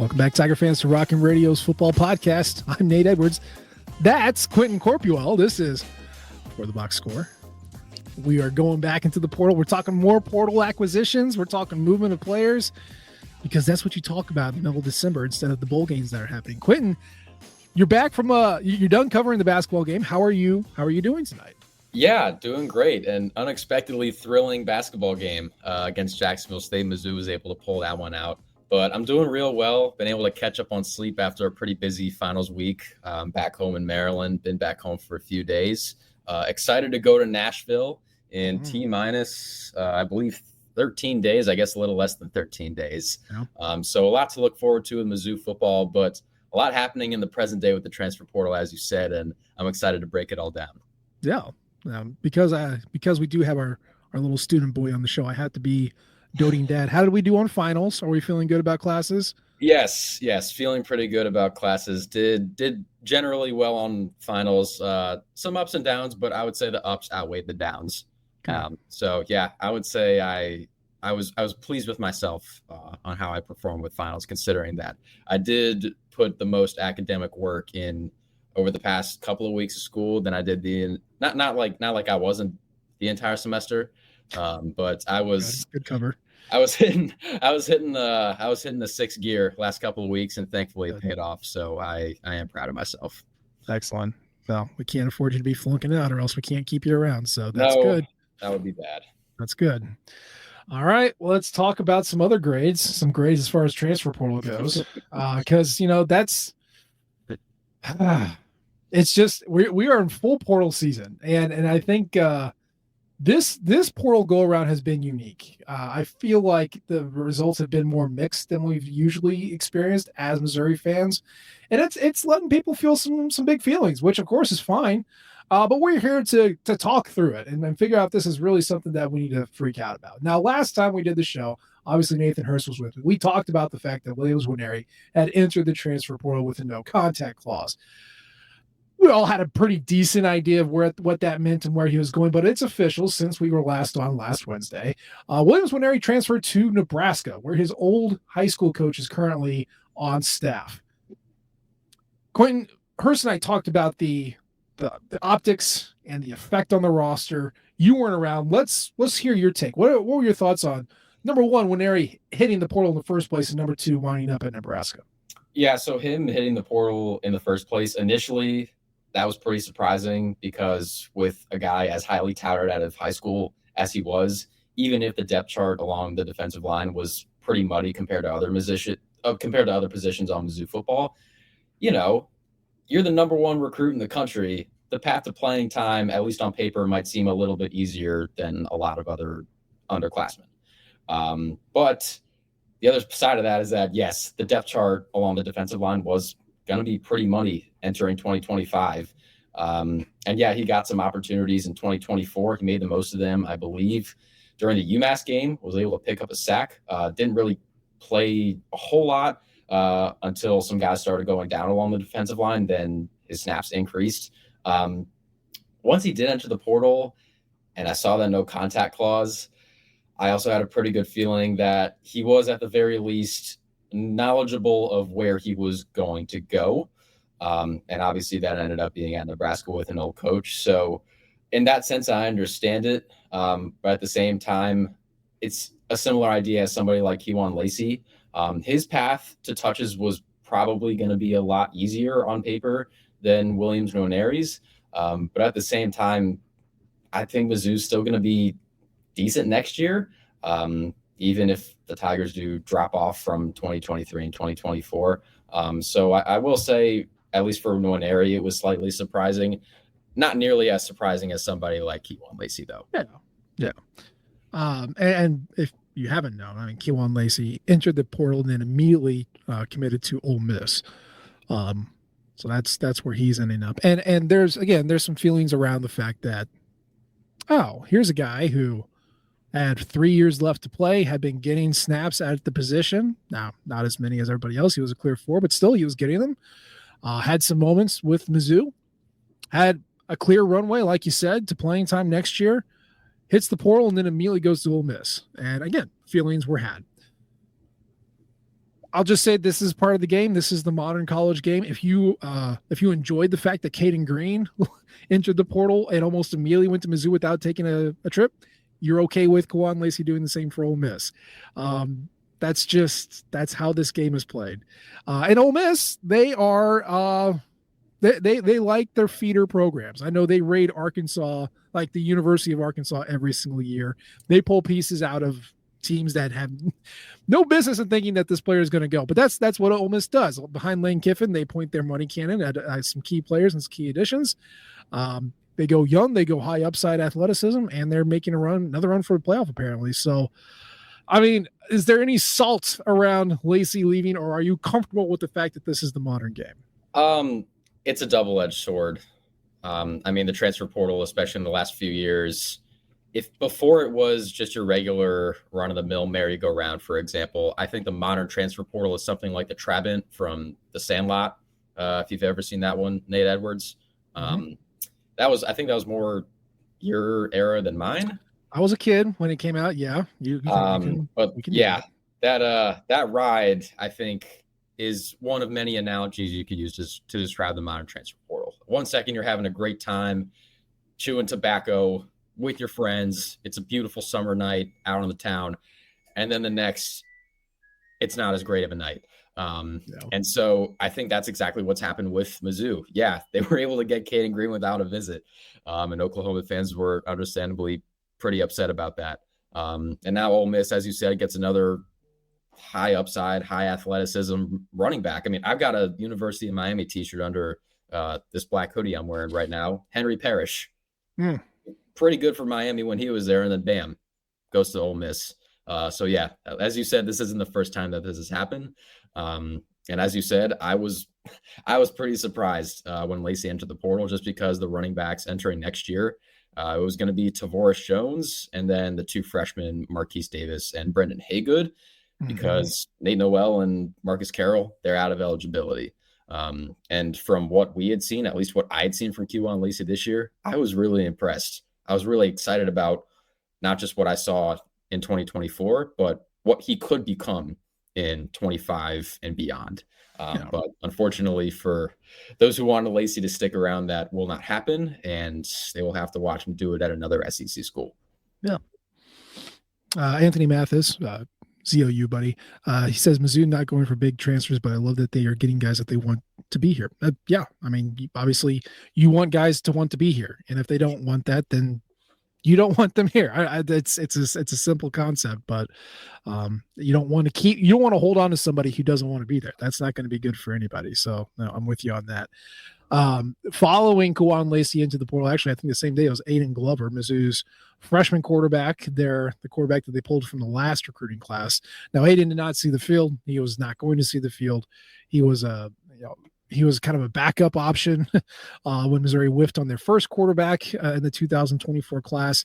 Welcome back, Tiger fans, to Rockin' Radio's football podcast. I'm Nate Edwards. That's Quentin Corpuel. This is For the Box Score. We are going back into the portal. We're talking more portal acquisitions. We're talking movement of players because that's what you talk about in the middle of December instead of the bowl games that are happening. Quentin, you're back from you're done covering the basketball game. How are you doing tonight? Yeah, doing great. An unexpectedly thrilling basketball game against Jacksonville State. Mizzou was able to pull that one out. But I'm doing real well. Been able to catch up on sleep after a pretty busy finals week. Back home in Maryland. Been back home for a few days. Excited to go to Nashville in T-minus, I believe, 13 days. I guess a little less than 13 days. Yeah. So a lot to look forward to in Mizzou football, but a lot happening in the present day with the transfer portal, as you said, and I'm excited to break it all down. Yeah, because we do have our little student boy on the show, I have to be doting dad. How did we do on finals? Are we feeling good about classes? Yes, feeling pretty good about classes. Did generally well on finals. Some ups and downs, but I would say the ups outweighed the downs. Okay. So yeah, I would say I was pleased with myself on how I performed with finals, considering that I did put the most academic work in over the past couple of weeks of school than I did not like I wasn't the entire semester. But I was good cover. I was hitting the sixth gear last couple of weeks, and thankfully it paid off. So I am proud of myself. Excellent. Well, we can't afford you to be flunking out, or else we can't keep you around. So that's good. That would be bad. That's good. All right. Well, let's talk about some other grades. Some grades as far as transfer portal goes, because that's it's just we are in full portal season, and I think. This portal go-around has been unique. I feel like the results have been more mixed than we've usually experienced as Missouri fans, and it's letting people feel some big feelings, which of course is fine. But we're here to talk through it and figure out if this is really something that we need to freak out about. Now, last time we did the show, obviously Nathan Hurst was with me. We talked about the fact that Williams Nwaneri had entered the transfer portal with a no contact clause. We all had a pretty decent idea of what that meant and where he was going, but it's official since we were last on last Wednesday. Williams Nwaneri transferred to Nebraska, where his old high school coach is currently on staff. Quentin, Hurst and I talked about the optics and the effect on the roster. You weren't around. Let's hear your take. What were your thoughts on, number one, Nwaneri hitting the portal in the first place, and number two, winding up at Nebraska? Yeah, so him hitting the portal in the first place, initially, that was pretty surprising because with a guy as highly touted out of high school as he was, even if the depth chart along the defensive line was pretty muddy compared to other positions on Mizzou football, you're the number one recruit in the country. The path to playing time, at least on paper, might seem a little bit easier than a lot of other underclassmen. But the other side of that is that, yes, the depth chart along the defensive line was going to be pretty muddy entering 2025. And yeah, he got some opportunities in 2024. He made the most of them, I believe. During the UMass game, was able to pick up a sack. Didn't really play a whole lot until some guys started going down along the defensive line. Then his snaps increased. Once he did enter the portal and I saw that no contact clause, I also had a pretty good feeling that he was at the very least knowledgeable of where he was going to go. And obviously that ended up being at Nebraska with an old coach. So in that sense, I understand it. But at the same time, it's a similar idea as somebody like Kewan Lacey. His path to touches was probably going to be a lot easier on paper than Williams Nwaneri's. But at the same time, I think Mizzou's still going to be decent next year. Even if the Tigers do drop off from 2023 and 2024. So I will say, at least for Nwaneri, it was slightly surprising. Not nearly as surprising as somebody like Kewan Lacey, though. Yeah. And if you haven't known, Kewan Lacey entered the portal and then immediately committed to Ole Miss. So that's where he's ending up. And there's some feelings around the fact that, here's a guy who had 3 years left to play, had been getting snaps at the position. Now, not as many as everybody else. He was a clear 4, but still he was getting them. Had some moments with Mizzou. Had a clear runway, like you said, to playing time next year. Hits the portal and then immediately goes to Ole Miss. And again, feelings were had. I'll just say this is part of the game. This is the modern college game. If you enjoyed the fact that Caden Green entered the portal and almost immediately went to Mizzou without taking a trip, you're okay with Kawan Lacey doing the same for Ole Miss. That's how this game is played. And Ole Miss, they are they like their feeder programs. I know they raid Arkansas, like the University of Arkansas, every single year. They pull pieces out of teams that have no business in thinking that this player is going to go. But that's what Ole Miss does. Behind Lane Kiffin, they point their money cannon at some key players and some key additions. They go young, they go high upside athleticism, and they're making another run for the playoff, apparently. So, I mean, is there any salt around Lacey leaving, or are you comfortable with the fact that this is the modern game? It's a double-edged sword. I mean, the transfer portal, especially in the last few years, if before it was just your regular run-of-the-mill merry-go-round, for example, I think the modern transfer portal is something like the Trabant from The Sandlot. If you've ever seen that one, Nate Edwards. I think that was more your era than mine. I was a kid when it came out. Yeah. That ride, I think, is one of many analogies you could use to describe the modern transfer portal. 1 second, you're having a great time chewing tobacco with your friends. It's a beautiful summer night out on the town. And then the next, it's not as great of a night. No. And so I think that's exactly what's happened with Mizzou. Yeah, they were able to get Caden Green without a visit. And Oklahoma fans were understandably pretty upset about that. And now Ole Miss, as you said, gets another high upside, high athleticism running back. I mean, I've got a University of Miami t-shirt under this black hoodie I'm wearing right now. Henry Parrish. Pretty good for Miami when he was there, and then bam, goes to Ole Miss. So yeah, as you said, this isn't the first time that this has happened. And as you said, I was pretty surprised when Lacey entered the portal, just because the running backs entering next year, it was going to be Tavoris Jones and then the two freshmen, Marquise Davis and Brendan Haygood, because Nate Noel and Marcus Carroll, they're out of eligibility. And from what we had seen, at least what I had seen from Q1 Lacey this year, I was really impressed. I was really excited about not just what I saw in 2024, but what he could become in 25 and beyond. But unfortunately for those who want Lacey to stick around, that will not happen, and they will have to watch him do it at another SEC school. Yeah. Anthony Mathis, ZOU buddy. He says Mizzou not going for big transfers, but I love that they are getting guys that they want to be here. Yeah, I mean, obviously you want guys to want to be here, and if they don't want that, then you don't want them here. It's a simple concept, but you don't want to hold on to somebody who doesn't want to be there. That's not going to be good for anybody. So no, I'm with you on that. Following Kawan Lacey into the portal, actually, I think the same day it was Aiden Glover, Mizzou's freshman quarterback. They're the quarterback that they pulled from the last recruiting class. Now, Aiden did not see the field. He was not going to see the field. He was he was kind of a backup option when Missouri whiffed on their first quarterback in the 2024 class.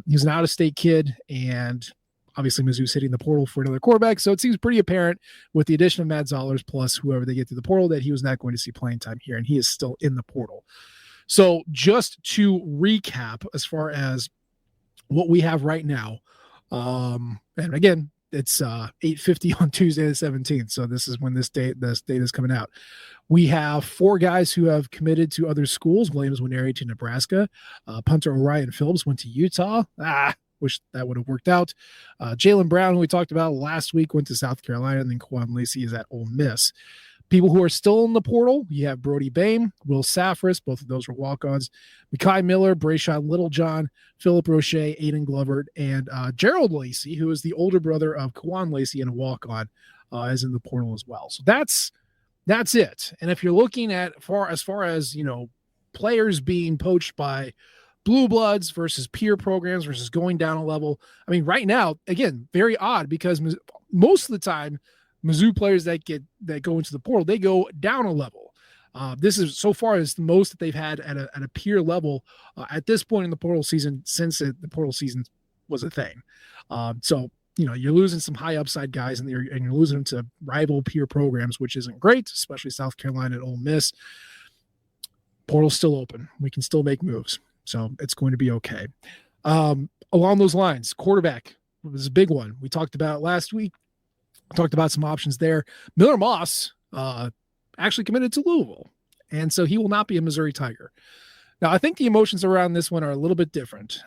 He was an out-of-state kid, and obviously Mizzou's hitting the portal for another quarterback, so it seems pretty apparent with the addition of Matt Zollers plus whoever they get through the portal that he was not going to see playing time here, and he is still in the portal. So just to recap as far as what we have right now, and again, it's 8:50 on Tuesday the 17th. So this is when this data is coming out. We have 4 guys who have committed to other schools. Williams Winery to Nebraska. Punter Orion Phillips went to Utah. Wish that would have worked out. Jalen Brown, who we talked about last week, went to South Carolina, and then Kawan Lacey is at Ole Miss. People who are still in the portal, you have Brody Bain, Will Safris, both of those were walk-ons, Mekhi Miller, Brayshawn Littlejohn, Philip Roche, Aiden Glover, and Gerald Lacey, who is the older brother of Kawan Lacey and a walk-on, is in the portal as well. So that's it. And if you're looking at as far as players being poached by blue bloods versus peer programs versus going down a level, I mean, right now, again, very odd because most of the time, Mizzou players that go into the portal, they go down a level. This is so far as the most that they've had at a peer level at this point in the portal season since the portal season was a thing. So you're losing some high upside guys, and you're losing them to rival peer programs, which isn't great, especially South Carolina and Ole Miss. Portal's still open. We can still make moves, so it's going to be okay. Along those lines, quarterback was a big one. We talked about last week. I talked about some options there. Miller Moss actually committed to Louisville, and so he will not be a Missouri Tiger. Now, I think the emotions around this one are a little bit different.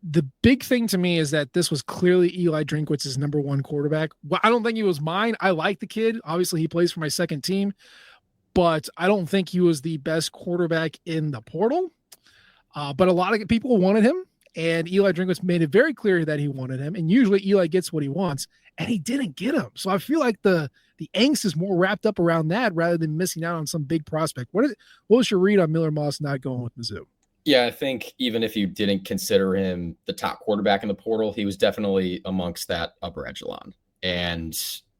The big thing to me is that this was clearly Eli Drinkwitz's number one quarterback. Well, I don't think he was mine. I like the kid. Obviously, he plays for my second team, but I don't think he was the best quarterback in the portal. But a lot of people wanted him, and Eli Drinkwitz made it very clear that he wanted him. And usually Eli gets what he wants, and he didn't get him. So I feel like the angst is more wrapped up around that rather than missing out on some big prospect. What was your read on Miller Moss not going with Mizzou? Yeah, I think even if you didn't consider him the top quarterback in the portal, he was definitely amongst that upper echelon. And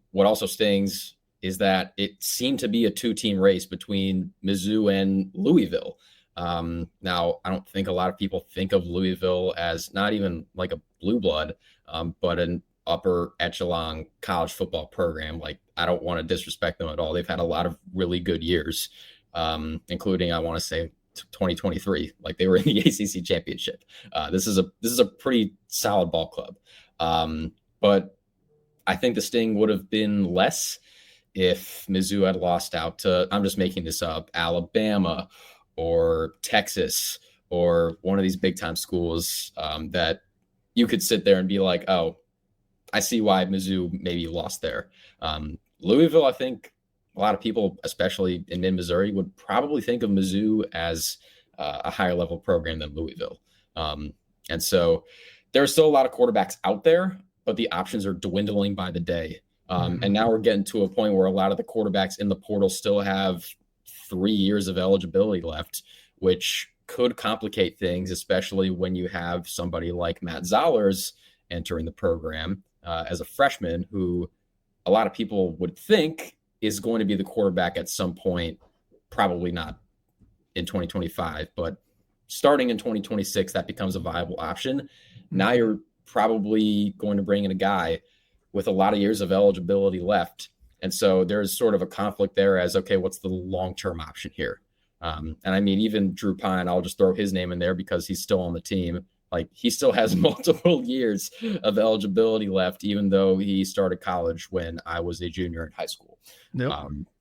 what also stings is that it seemed to be a two-team race between Mizzou and Louisville. Now, I don't think a lot of people think of Louisville as not even like a blue blood, but an upper echelon college football program. Like, I don't want to disrespect them at all. They've had a lot of really good years, including, I want to say, 2023, like they were in the ACC championship. This is a pretty solid ball club. But I think the sting would have been less if Mizzou had lost out to, I'm just making this up, Alabama or Texas or one of these big time schools that you could sit there and be like, oh, I see why Mizzou maybe lost there. Louisville, I think, a lot of people, especially in mid-Missouri, would probably think of Mizzou as a higher level program than Louisville. And so there are still a lot of quarterbacks out there, but the options are dwindling by the day. And now we're getting to a point where a lot of the quarterbacks in the portal still have 3 years of eligibility left, which could complicate things, especially when you have somebody like Matt Zollers entering the program as a freshman, who a lot of people would think is going to be the quarterback at some point, probably not in 2025, but starting in 2026, that becomes a viable option. Now you're probably going to bring in a guy with a lot of years of eligibility left. And so there's sort of a conflict there as, okay, what's the long-term option here? And I mean, even Drew Pine, I'll just throw his name in there because he's still on the team. Like, he still has multiple years of eligibility left, even though he started college when I was a junior in high school. Yep.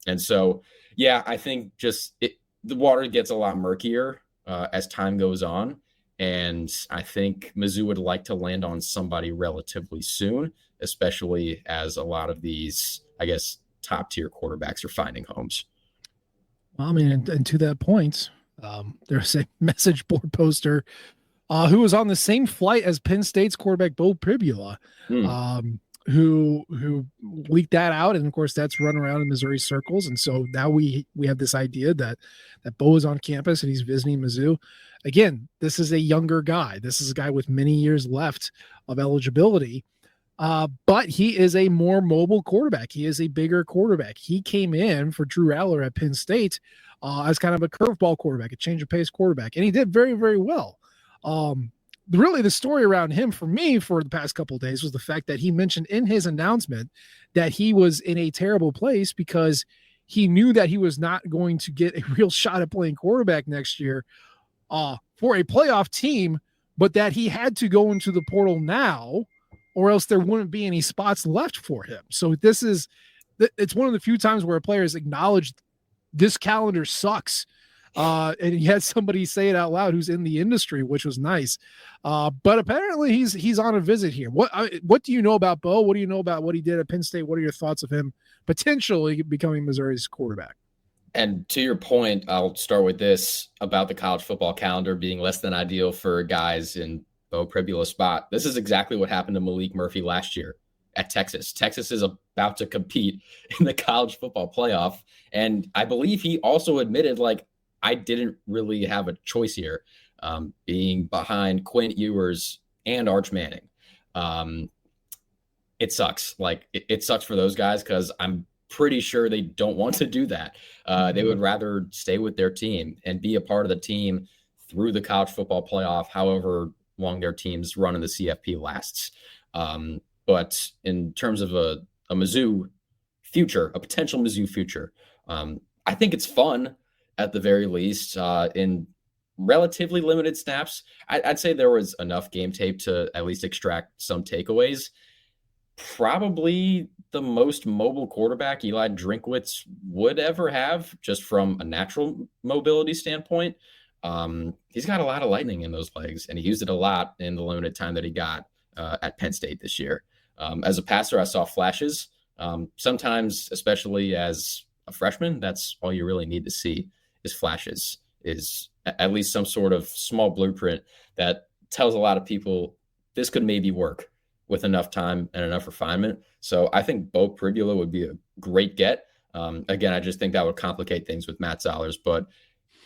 And so, yeah, I think just the water gets a lot murkier as time goes on. And I think Mizzou would like to land on somebody relatively soon, especially as a lot of these, I guess, top tier quarterbacks are finding homes. Well, I mean, and to that point, there's a message board poster who was on the same flight as Penn State's quarterback Bo Pribula, who leaked that out, and of course that's run around in Missouri circles. And so now we have this idea that Bo is on campus and he's visiting Mizzou. Again, this is a younger guy. This is a guy with many years left of eligibility, but he is a more mobile quarterback. He is a bigger quarterback. He came in for Drew Aller at Penn State as kind of a curveball quarterback, a change of pace quarterback, and he did very, very well. Really the story around him for me for the past couple of days was the fact that he mentioned in his announcement that he was in a terrible place because he knew that he was not going to get a real shot at playing quarterback next year for a playoff team, but that he had to go into the portal now or else there wouldn't be any spots left for him. So it's one of the few times where a player has acknowledged this calendar sucks. And he had somebody say it out loud who's in the industry, which was nice. But apparently he's on a visit here. What do you know about Bo? What do you know about what he did at Penn State? What are your thoughts of him potentially becoming Missouri's quarterback? And to your point, I'll start with this about the college football calendar being less than ideal for guys in Bo Pribula's spot. This is exactly what happened to Malik Murphy last year at Texas. Texas is about to compete in the college football playoff. And I believe he also admitted, like, I didn't really have a choice here, being behind Quint Ewers and Arch Manning. It sucks. Like, it sucks for those guys because I'm pretty sure they don't want to do that. They would rather stay with their team and be a part of the team through the college football playoff, however long their team's run in the CFP lasts. But in terms of a Mizzou future, a potential Mizzou future, I think it's fun at the very least in relatively limited snaps. I'd say there was enough game tape to at least extract some takeaways. probably the most mobile quarterback Eli Drinkwitz would ever have, just from a natural mobility standpoint. He's got a lot of lightning in those legs, and he used it a lot in the limited time that he got at Penn State this year. As a passer, I saw flashes. Sometimes, especially as a freshman, that's all you really need to see is flashes, is at least some sort of small blueprint that tells a lot of people this could maybe work with enough time and enough refinement. So I think Bo Pribula would be a great get. Again, I just think that would complicate things with Matt Zollers, but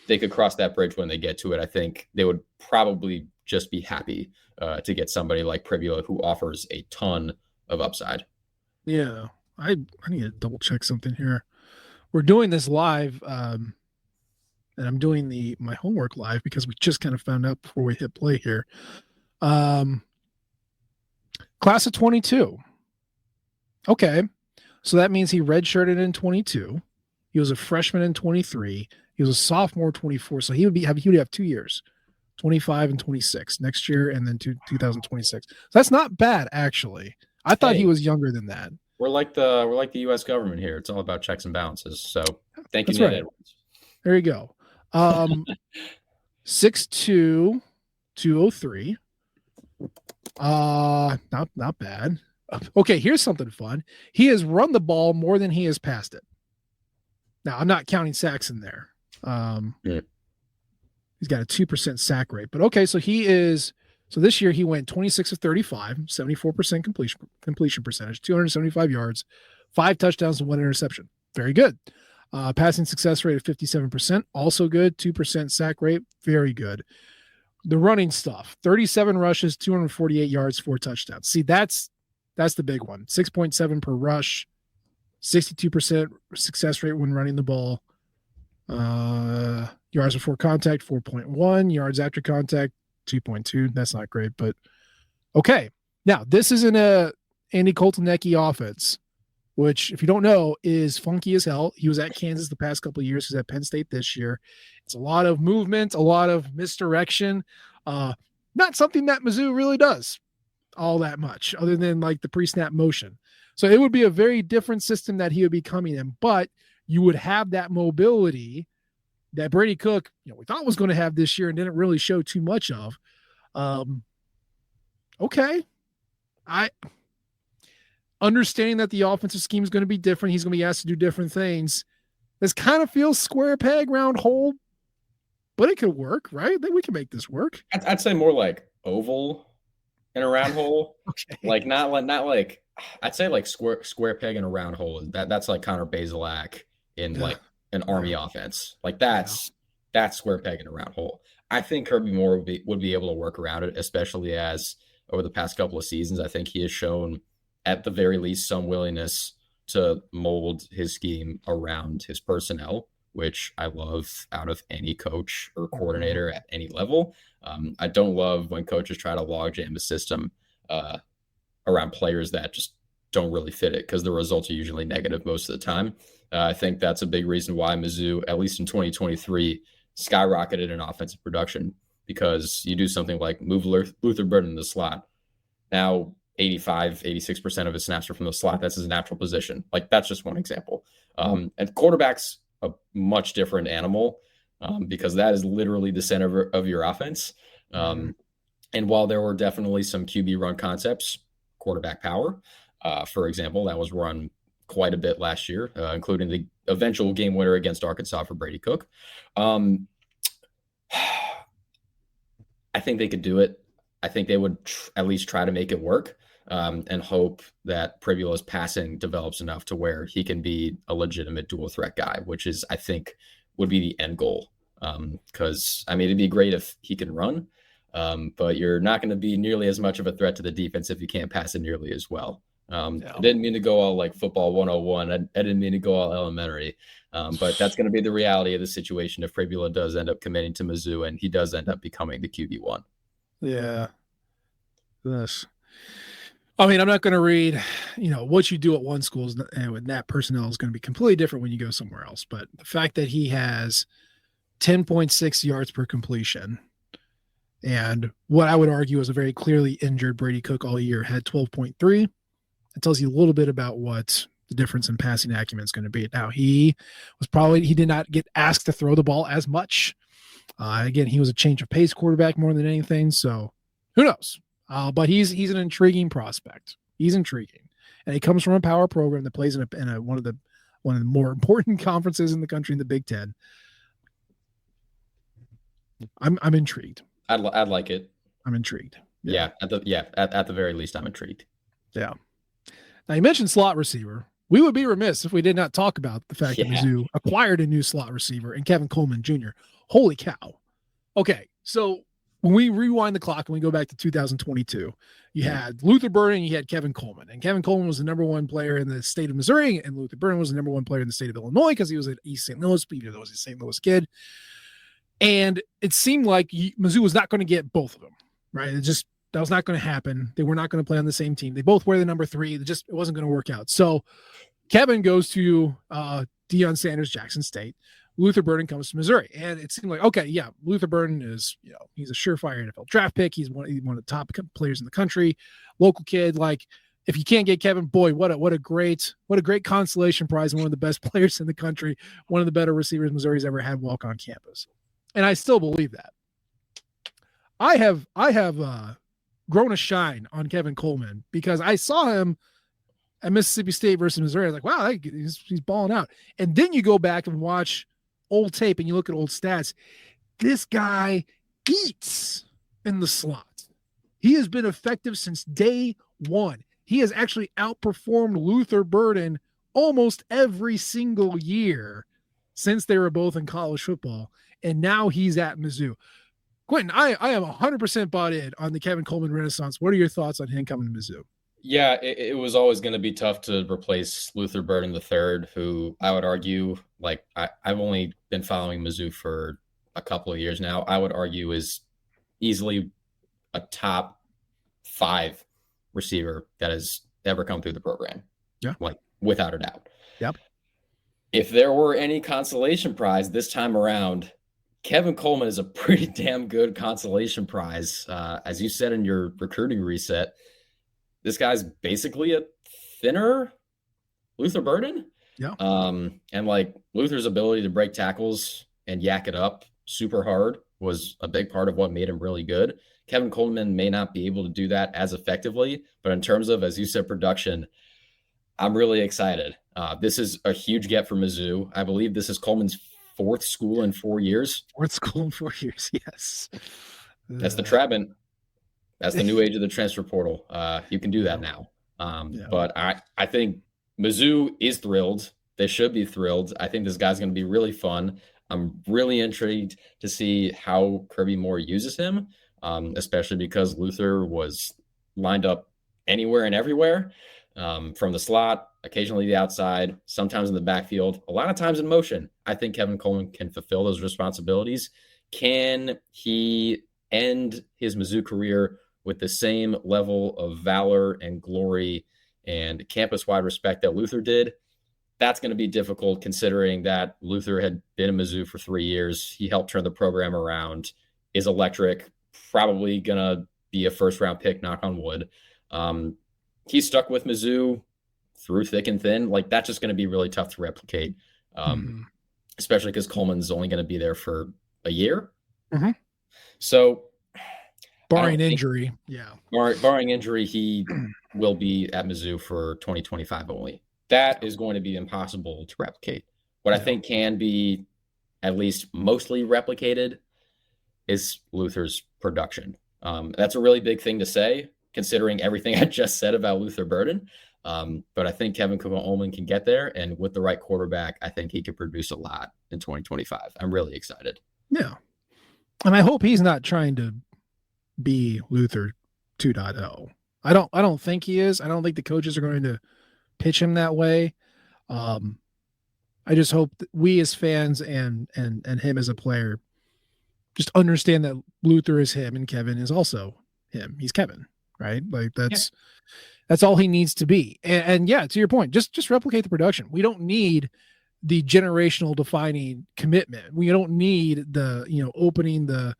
they could cross that bridge when they get to it. I think they would probably just be happy to get somebody like Pribula who offers a ton of upside. Yeah, I need to double check something here. We're doing this live, and I'm doing my homework live because we just kind of found out before we hit play here. Class of 22. Okay, so that means he redshirted in 22. He was a freshman in 23. He was a sophomore 24. So he would have 2 years, 25 and 26 next year, and then 2026. So that's not bad, actually. I thought he was younger than that. We're like the U.S. government here. It's all about checks and balances. So thank you, Nate Edwards. There you go. 6'2", 203. Not bad. Okay, here's something fun. He has run the ball more than he has passed it. Now, I'm not counting sacks in there. Yeah. He's got a 2% sack rate. But okay, so this year he went 26 of 35, 74% completion percentage, 275 yards, 5 touchdowns and 1 interception. Very good. Passing success rate of 57%, also good. 2% sack rate, very good. The running stuff, 37 rushes, 248 yards, 4 touchdowns. See, that's the big one. 6.7 per rush, 62% success rate when running the ball. Yards before contact, 4.1. Yards after contact, 2.2. That's not great, but okay. Now, this isn't a Andy Koltanecki offense, which, if you don't know, is funky as hell. He was at Kansas the past couple of years. He's at Penn State this year. It's a lot of movement, a lot of misdirection. Not something that Mizzou really does all that much, other than like the pre-snap motion. So it would be a very different system that he would be coming in, but you would have that mobility that Brady Cook, we thought was going to have this year and didn't really show too much of. Okay. Understanding that the offensive scheme is going to be different. He's going to be asked to do different things. This kind of feels square peg, round hole, but it could work, right? I think we can make this work. I'd say more like oval in a round hole. Okay. Like not like I'd say like square peg in a round hole. That's like Connor Bazelak in like an Army offense. Like that's square peg in a round hole. I think Kirby Moore would be able to work around it, especially as over the past couple of seasons, I think he has shown at the very least some willingness to mold his scheme around his personnel, which I love out of any coach or coordinator at any level. I don't love when coaches try to logjam a system around players that just don't really fit it, because the results are usually negative most of the time. I think that's a big reason why Mizzou, at least in 2023, skyrocketed in offensive production, because you do something like move Luther Burden in the slot. Now, 86% of his snaps are from the slot. That's his natural position. Like, that's just one example. And quarterback's a much different animal, because that is literally the center of your offense. And while there were definitely some QB run concepts, quarterback power, for example, that was run quite a bit last year, including the eventual game winner against Arkansas for Brady Cook. I think they could do it. I think they would at least try to make it work, and hope that Pribula's passing develops enough to where he can be a legitimate dual threat guy, which is, I think, would be the end goal. Because, it'd be great if he can run, but you're not going to be nearly as much of a threat to the defense if you can't pass it nearly as well. I didn't mean to go all like football 101. I didn't mean to go all elementary, but that's going to be the reality of the situation if Pribula does end up committing to Mizzou and he does end up becoming the QB1. Yeah. This. I'm not going to read, what you do at one school and with that personnel is going to be completely different when you go somewhere else. But the fact that he has 10.6 yards per completion, and what I would argue is a very clearly injured Brady Cook all year, had 12.3. It tells you a little bit about what the difference in passing acumen is going to be. Now, he did not get asked to throw the ball as much. Again, he was a change of pace quarterback more than anything. So who knows? But he's an intriguing prospect. He's intriguing, and he comes from a power program that plays in one of the more important conferences in the country, in the Big Ten. I'm intrigued. I'd like it. I'm intrigued. Yeah. At the very least, I'm intrigued. Yeah. Now, you mentioned slot receiver. We would be remiss if we did not talk about the fact that Mizzou acquired a new slot receiver in Kevin Coleman Jr. Holy cow. Okay, so when we rewind the clock and we go back to 2022, you had Luther Burden, you had Kevin Coleman. And Kevin Coleman was the number one player in the state of Missouri, and Luther Burden was the number one player in the state of Illinois because he was at East St. Louis, even though he was a St. Louis kid. And it seemed like Mizzou was not going to get both of them, right? That was not going to happen. They were not going to play on the same team. They both wear the number 3. It wasn't going to work out. So Kevin goes to Deion Sanders, Jackson State. Luther Burden comes to Missouri. And it seemed like, okay, yeah, Luther Burden is, he's a surefire NFL draft pick. He's one of the top players in the country, local kid. Like, if you can't get Kevin, boy, what a great consolation prize, and one of the best players in the country, one of the better receivers Missouri's ever had walk on campus. And I still believe that. I have grown a shine on Kevin Coleman because I saw him at Mississippi State versus Missouri. I was like, wow, he's balling out. And then you go back and watch old tape and you look at old stats. This guy eats in the slot. He has been effective since day one. He has actually outperformed Luther Burden almost every single year since they were both in college football. And now he's at Mizzou. Quentin, I am 100% bought in on the Kevin Coleman renaissance. What are your thoughts on him coming to Mizzou? Yeah, it was always going to be tough to replace Luther Burden III, who I would argue, like, I've only been following Mizzou for a couple of years now. I would argue is easily a top 5 receiver that has ever come through the program. Yeah. Like, without a doubt. Yep. If there were any consolation prize this time around, Kevin Coleman is a pretty damn good consolation prize. As you said in your recruiting reset, this guy's basically a thinner Luther Burden. Yeah. And like Luther's ability to break tackles and yak it up super hard was a big part of what made him really good. Kevin Coleman may not be able to do that as effectively, but in terms of, as you said, production, I'm really excited. This is a huge get for Mizzou. I believe this is Coleman's 4th school in 4 years. 4th school in 4 years, yes. That's the Trabant. That's the new age of the transfer portal. You can do that now. But I think Mizzou is thrilled. They should be thrilled. I think this guy's going to be really fun. I'm really intrigued to see how Kirby Moore uses him, especially because Luther was lined up anywhere and everywhere, from the slot, occasionally the outside, sometimes in the backfield, a lot of times in motion. I think Kevin Coleman can fulfill those responsibilities. Can he end his Mizzou career with the same level of valor and glory and campus-wide respect that Luther did? That's going to be difficult considering that Luther had been in Mizzou for 3 years. He helped turn the program around, is electric, probably going to be a first-round pick, knock on wood. He's stuck with Mizzou through thick and thin. Like, that's just going to be really tough to replicate, especially because Coleman's only going to be there for a year. Mm-hmm. So, barring injury, barring injury, he will be at Mizzou for 2025 only. That is going to be impossible to replicate. What I think can be at least mostly replicated is Luther's production. That's a really big thing to say, considering everything I just said about Luther Burden. But I think Kevin Coleman can get there, and with the right quarterback, I think he could produce a lot in 2025. I'm really excited. Yeah. And I hope he's not trying to be Luther 2.0. I don't think he is. I don't think the coaches are going to pitch him that way. I just hope that we as fans and him as a player just understand that Luther is him and Kevin is also him. He's Kevin, right? Like that's all he needs to be. And yeah, to your point, just replicate the production. We don't need the generational defining commitment. We don't need the, opening the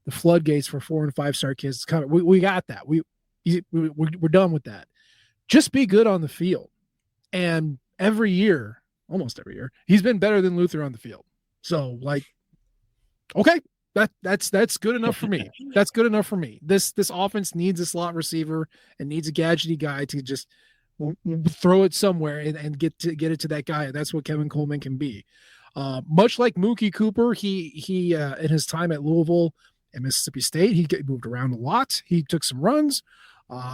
floodgates for 4 and 5 star kids. We got that. We're done with that. just be good on the field. And almost every year, he's been better than Luther on the field. So like, okay, that's good enough for me. That's good enough for me. This offense needs a slot receiver and needs a gadgety guy to just throw it somewhere and get it to that guy. That's what Kevin Coleman can be. Much like Mookie Cooper, he in his time at Louisville and Mississippi State, he moved around a lot. He took some runs.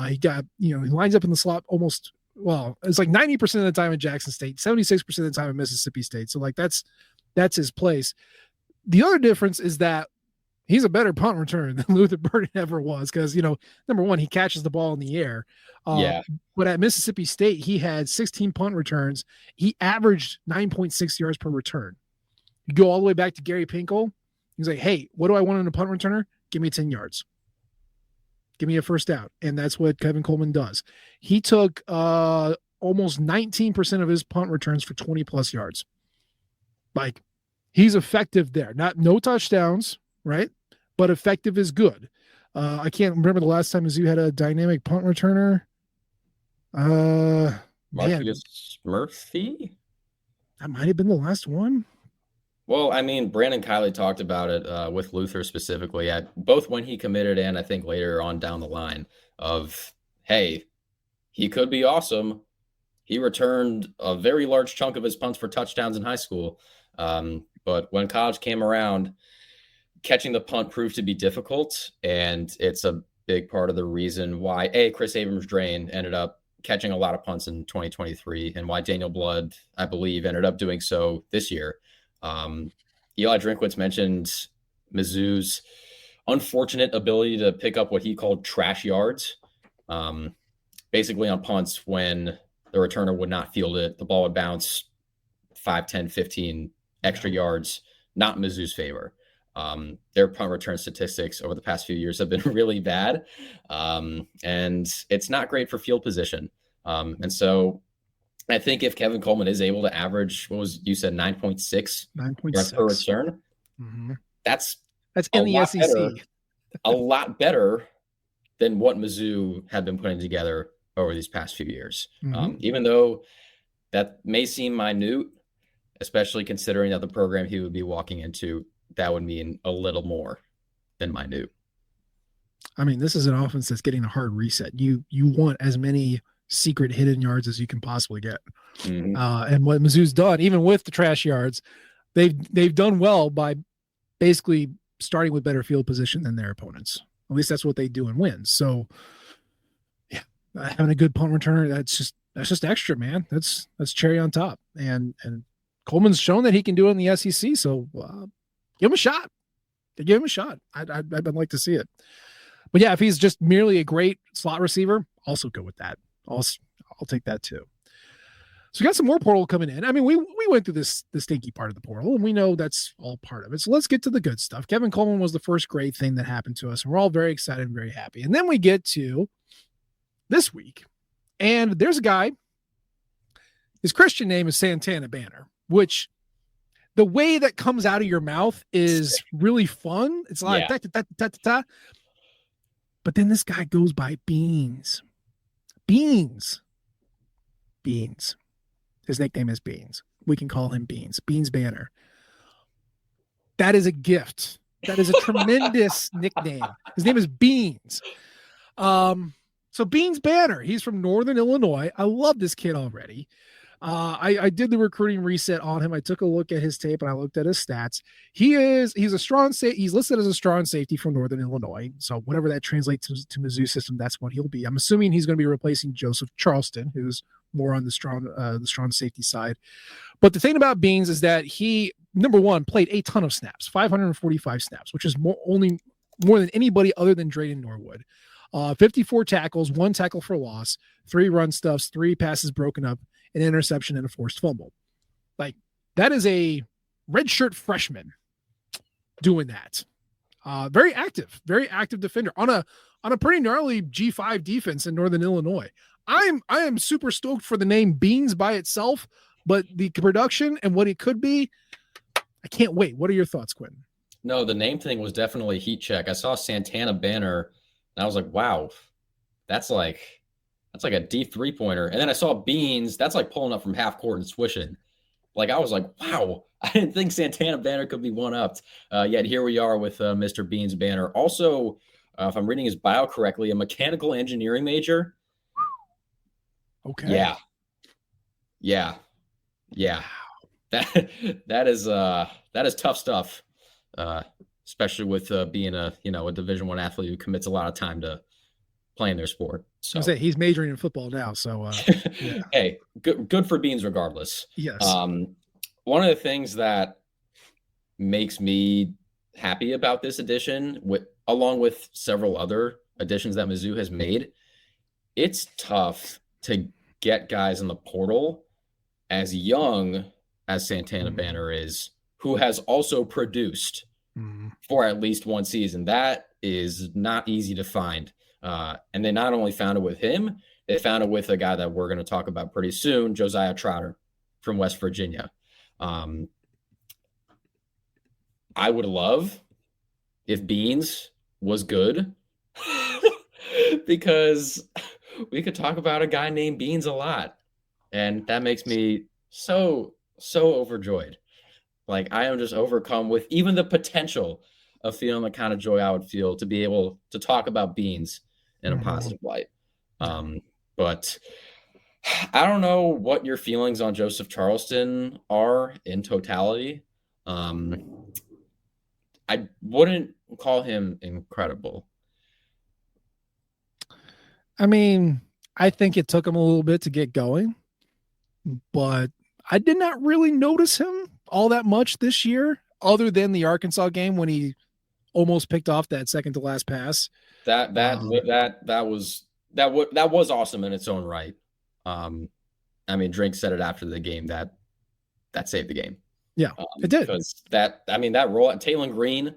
He got, he lines up in the slot almost, well, it's like 90% of the time at Jackson State, 76% of the time at Mississippi State. So like that's his place. The other difference is that he's a better punt returner than Luther Burden ever was because, number one, he catches the ball in the air. Yeah. But at Mississippi State, he had 16 punt returns. He averaged 9.6 yards per return. You go all the way back to Gary Pinkel. He's like, hey, what do I want in a punt returner? Give me 10 yards. Give me a first down. And that's what Kevin Coleman does. He took almost 19% of his punt returns for 20-plus yards. Like, he's effective there. No touchdowns, right? But effective is good. I can't remember the last time Mizzou had a dynamic punt returner. Marcus Murphy? That might have been the last one. Well, I mean, Brandon Kiley talked about it with Luther specifically, both when he committed and I think later on down the line of, hey, he could be awesome. He returned a very large chunk of his punts for touchdowns in high school. But when college came around, catching the punt proved to be difficult. And it's a big part of the reason why, Chris Abrams-Drain ended up catching a lot of punts in 2023 and why Daniel Blood, I believe, ended up doing so this year. Eli Drinkwitz mentioned Mizzou's unfortunate ability to pick up what he called trash yards, basically on punts when the returner would not field it. The ball would bounce 5, 10, 15 extra yards, not in Mizzou's favor. Their punt return statistics over the past few years have been really bad, and it's not great for field position. And so I think if Kevin Coleman is able to average, you said 9.6 yards per return, that's in the SEC. A lot better than what Mizzou had been putting together over these past few years. Even though that may seem minute, especially considering that the program he would be walking into, that would mean a little more than minute. I mean, this is an offense that's getting a hard reset. You want as many secret hidden yards as you can possibly get. And what Mizzou's done, even with the trash yards, they've done well by basically starting with better field position than their opponents. At least that's what they do and win. So yeah, having a good punt returner, that's just extra, man. That's cherry on top. And Coleman's shown that he can do it in the SEC. So give him a shot. Give him a shot. I'd like to see it. But yeah, if he's just merely a great slot receiver, also go with that. I'll take that too. So we got some more portal coming in. I mean, we went through the stinky part of the portal, and we know that's all part of it. So let's get to the good stuff. Kevin Coleman was the first great thing that happened to us, and we're all very excited and very happy. And then we get to this week, and there's a guy. His Christian name is Santana Banner, which the way that comes out of your mouth is really fun. It's like da. But then this guy goes by Beans. Beans. His nickname is Beans. We can call him Beans. Beans Banner. That is a gift. That is a tremendous nickname. His name is Beans. So Beans Banner. He's from Northern Illinois. I love this kid already. I did the recruiting reset on him. I took a look at his tape and I looked at his stats. He's a strong safety. He's listed as a strong safety from Northern Illinois. So whatever that translates to Mizzou system, that's what he'll be. I'm assuming he's going to be replacing Joseph Charleston, who's more on the strong safety side. But the thing about Beans is that he, number one, played a ton of snaps, 545 snaps, which is more than anybody other than Drayden Norwood. 54 tackles, 1 tackle for loss, 3 run stuffs, 3 passes broken up, an interception, and a forced fumble. Like, that is a redshirt freshman doing that. Very active defender on a pretty gnarly G5 defense in Northern Illinois. I am super stoked for the name Beans by itself, but the production and what it could be, I can't wait. What are your thoughts, Quentin? No, the name thing was definitely a heat check. I saw Santana Banner, and I was like, wow, that's That's like a deep 3-pointer. And then I saw Beans. That's like pulling up from half court and swishing. Like, I was like, wow, I didn't think Santana Banner could be one-upped. Yet here we are with Mr. Beans Banner. Also, if I'm reading his bio correctly, a mechanical engineering major. Okay. Yeah. That is tough stuff. Especially with being a Division I athlete who commits a lot of time to playing their sport. So I was gonna say he's majoring in football now. So yeah. Hey, good for Beans regardless. Yes. One of the things that makes me happy about this edition, along with several other additions that Mizzou has made, it's tough to get guys in the portal as young as Santana Banner is, who has also produced for at least one season. That is not easy to find. And they not only found it with him, they found it with a guy that we're going to talk about pretty soon, Josiah Trotter from West Virginia. I would love if Beans was good because we could talk about a guy named Beans a lot. And that makes me so overjoyed. Like, I am just overcome with even the potential of feeling the kind of joy I would feel to be able to talk about Beans in a positive light. But I don't know what your feelings on Joseph Charleston are in totality. I wouldn't call him incredible. I mean, I think it took him a little bit to get going, but I did not really notice him all that much this year, other than the Arkansas game when he almost picked off that second to last pass. That was awesome in its own right. I mean, Drink said it after the game that saved the game. Yeah, it did. Because that roll, Taylon Green,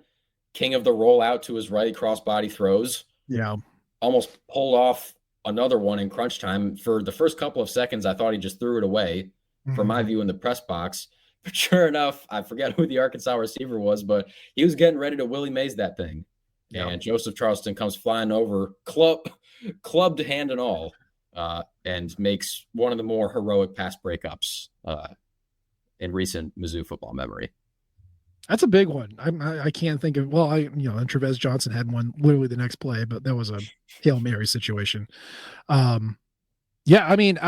king of the rollout to his right, crossbody throws. Yeah. Almost pulled off another one in crunch time. For the first couple of seconds, I thought he just threw it away from my view in the press box. But sure enough, I forget who the Arkansas receiver was, but he was getting ready to Willie Mays that thing. Yeah. And Joseph Charleston comes flying over, clubbed hand and all, and makes one of the more heroic pass breakups in recent Mizzou football memory. That's a big one. I can't think of, well, and Trevez Johnson had one literally the next play, but that was a Hail Mary situation. Yeah, I mean,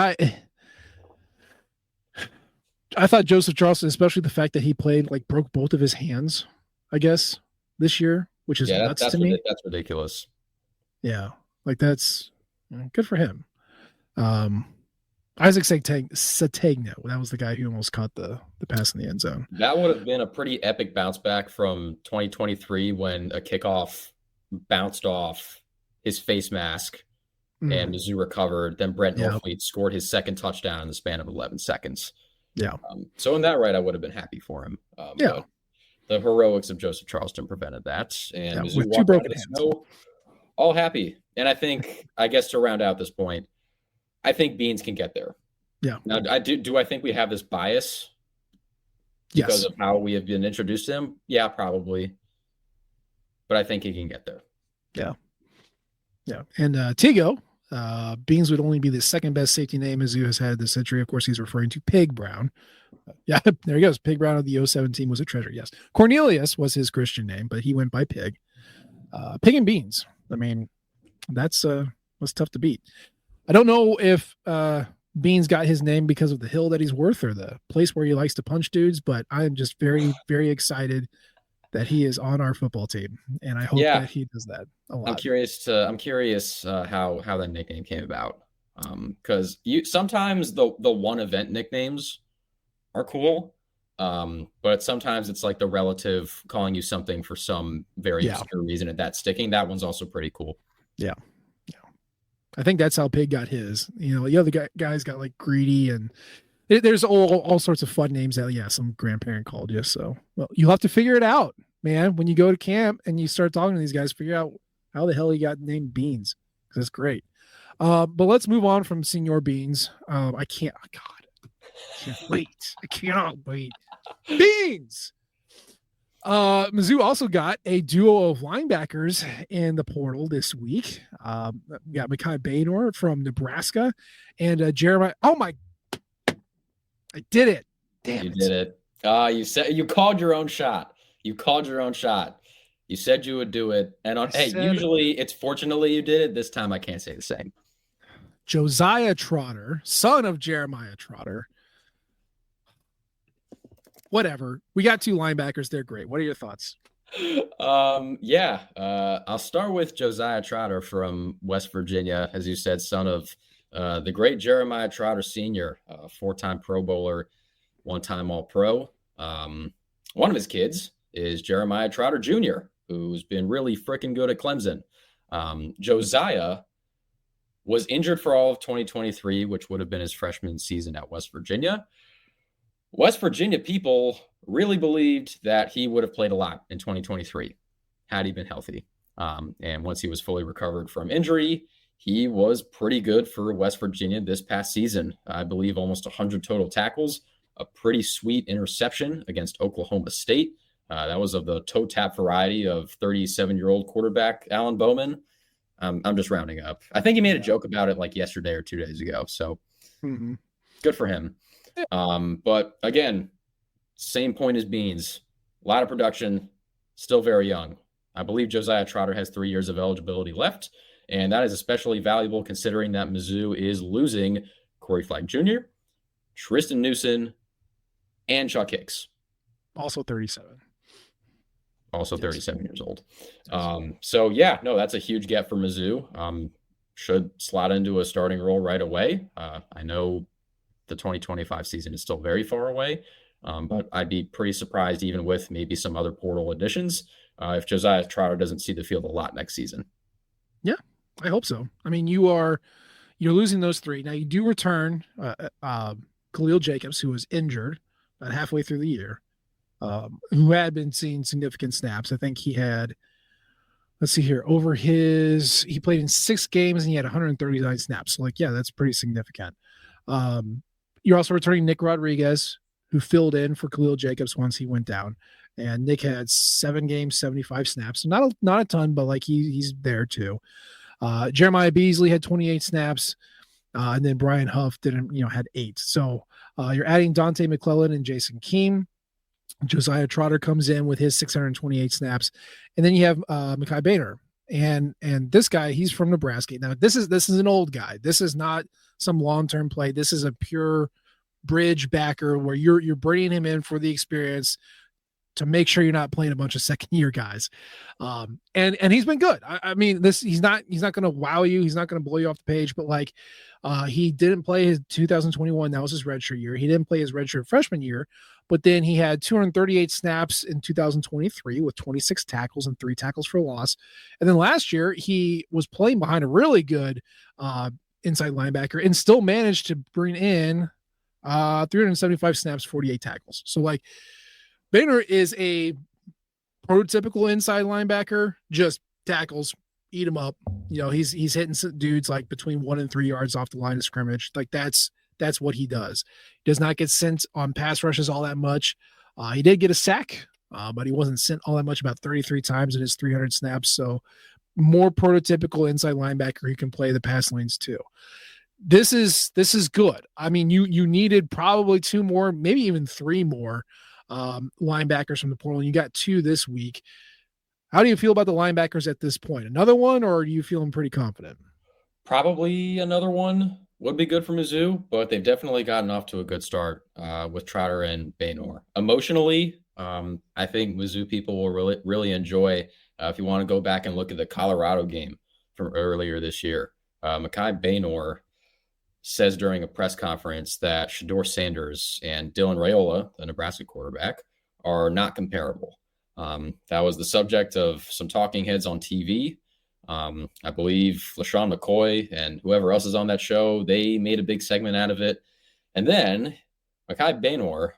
I thought Joseph Charleston, especially the fact that he played, like, broke both of his hands, I guess, this year, which is nuts to me. That's ridiculous. Yeah, like, that's good for him. Isaac Sategno, that was the guy who almost caught the pass in the end zone. That would have been a pretty epic bounce back from 2023 when a kickoff bounced off his face mask and Mizzou recovered. Then Brent Norfleet scored his second touchdown in the span of 11 seconds. Yeah. So in that right, I would have been happy for him. But the heroics of Joseph Charleston prevented that. And Mizzou with two broken hands. All happy. And I think, I guess to round out this point, I think Beans can get there. Yeah. Now, do I think we have this bias because of how we have been introduced to him? Yeah, probably. But I think he can get there. Yeah. Yeah. And Tigo, Beans would only be the second best safety name Mizzou has had this century. Of course, he's referring to Pig Brown. Yeah, there he goes. Pig Brown of the 07 team was a treasure. Yes. Cornelius was his Christian name, but he went by Pig. Pig and Beans. I mean, that's tough to beat. I don't know if Beans got his name because of the hill that he's worth or the place where he likes to punch dudes, but I'm just very, very excited that he is on our football team, and I hope that he does that a lot. I'm curious how that nickname came about, because sometimes the one event nicknames are cool, but sometimes it's like the relative calling you something for some very obscure reason, and that's sticking. That one's also pretty cool. Yeah. I think that's how Pig got his. The other guys got like Greedy, and there's all sorts of fun names that some grandparent called you. So, well, you'll have to figure it out, man. When you go to camp and you start talking to these guys, figure out how the hell he got named Beans, because that's great. But let's move on from Senior Beans. I can't wait. I cannot wait. Beans. Mizzou also got a duo of linebackers in the portal this week. We got Mekhi Baynor from Nebraska and Jeremiah. Oh my, I did it. Damn You it. did it. You said you called your own shot. You called your own shot. You said you would do it. And usually it's fortunately you did it. This time I can't say the same. Josiah Trotter, son of Jeremiah Trotter. Whatever. We got two linebackers. They're great. What are your thoughts? I'll start with Josiah Trotter from West Virginia, as you said, son of the great Jeremiah Trotter Sr., four-time Pro Bowler, one-time All-Pro. One of his kids is Jeremiah Trotter Jr., who's been really freaking good at Clemson. Josiah was injured for all of 2023, which would have been his freshman season at West Virginia. West Virginia people really believed that he would have played a lot in 2023 had he been healthy. And once he was fully recovered from injury, he was pretty good for West Virginia this past season. I believe almost 100 total tackles, a pretty sweet interception against Oklahoma State. That was of the toe tap variety of 37-year-old quarterback Alan Bowman. I'm just rounding up. I think he made a joke about it like yesterday or 2 days ago. So good for him. But again, same point as Beans. A lot of production, still very young. I believe Josiah Trotter has 3 years of eligibility left, and that is especially valuable considering that Mizzou is losing Corey Flagg Jr., Tristan Newson, and Chuck Hicks. Also 37. Also 37 years old. That's a huge get for Mizzou. Should slot into a starting role right away. I know the 2025 season is still very far away, but I'd be pretty surprised even with maybe some other portal additions if Josiah Trotter doesn't see the field a lot next season. Yeah, I hope so. I mean, you're losing those three. Now you do return Khalil Jacobs, who was injured about halfway through the year, who had been seeing significant snaps. I think he had, let's see here, he played in 6 games and he had 139 snaps. So that's pretty significant. You're also returning Nick Rodriguez, who filled in for Khalil Jacobs once he went down. And Nick had 7 games, 75 snaps. So not a ton, but he's there too. Jeremiah Beasley had 28 snaps. And then Brian Huff had 8. So you're adding Dante McClellan and Jason Keem. Josiah Trotter comes in with his 628 snaps. And then you have Mekhi Baynor. And this guy, he's from Nebraska. Now, this is an old guy. This is not some long-term play. This is a pure bridge backer where you're bringing him in for the experience to make sure you're not playing a bunch of second-year guys. And he's been good. I mean, he's not going to wow you. He's not going to blow you off the page, but he didn't play his 2021. That was his redshirt year. He didn't play his redshirt freshman year, but then he had 238 snaps in 2023 with 26 tackles and 3 tackles for loss. And then last year he was playing behind a really good inside linebacker and still managed to bring in 375 snaps, 48 tackles. So Baynor is a prototypical inside linebacker, just tackles, eat him up. He's hitting dudes between 1 and 3 yards off the line of scrimmage. That's what he does. He does not get sent on pass rushes all that much. He did get a sack, but he wasn't sent all that much, about 33 times in his 300 snaps. So more prototypical inside linebacker who can play the pass lanes too. This is good. I mean, you needed probably 2 more, maybe even 3 more linebackers from the portal, and you got 2 this week. How do you feel about the linebackers at this point? Another one, or are you feeling pretty confident? Probably another one would be good for Mizzou, but they've definitely gotten off to a good start with Trotter and Baynor. Emotionally, I think Mizzou people will really, really enjoy if you want to go back and look at the Colorado game from earlier this year. Mekhi Baynor says during a press conference that Shedeur Sanders and Dylan Raiola, the Nebraska quarterback, are not comparable. That was the subject of some talking heads on TV. I believe LaShawn McCoy and whoever else is on that show, they made a big segment out of it. And then Mekhi Baynor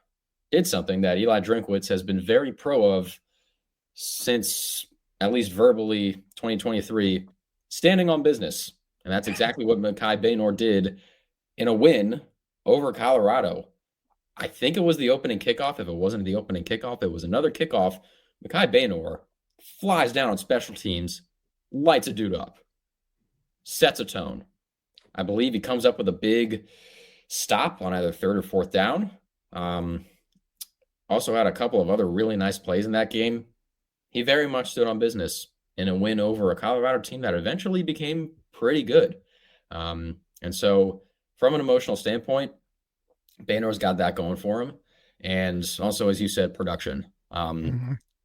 did something that Eli Drinkwitz has been very pro of since at least verbally 2023, standing on business. And that's exactly what Mekhi Baynor did in a win over Colorado. I think it was the opening kickoff. If it wasn't the opening kickoff, it was another kickoff. Mekhi Baynor flies down on special teams, lights a dude up, sets a tone. I believe he comes up with a big stop on either third or fourth down. Also had a couple of other really nice plays in that game. He very much stood on business in a win over a Colorado team that eventually became pretty good. And so from an emotional standpoint, Baynor's got that going for him. And also, as you said, production.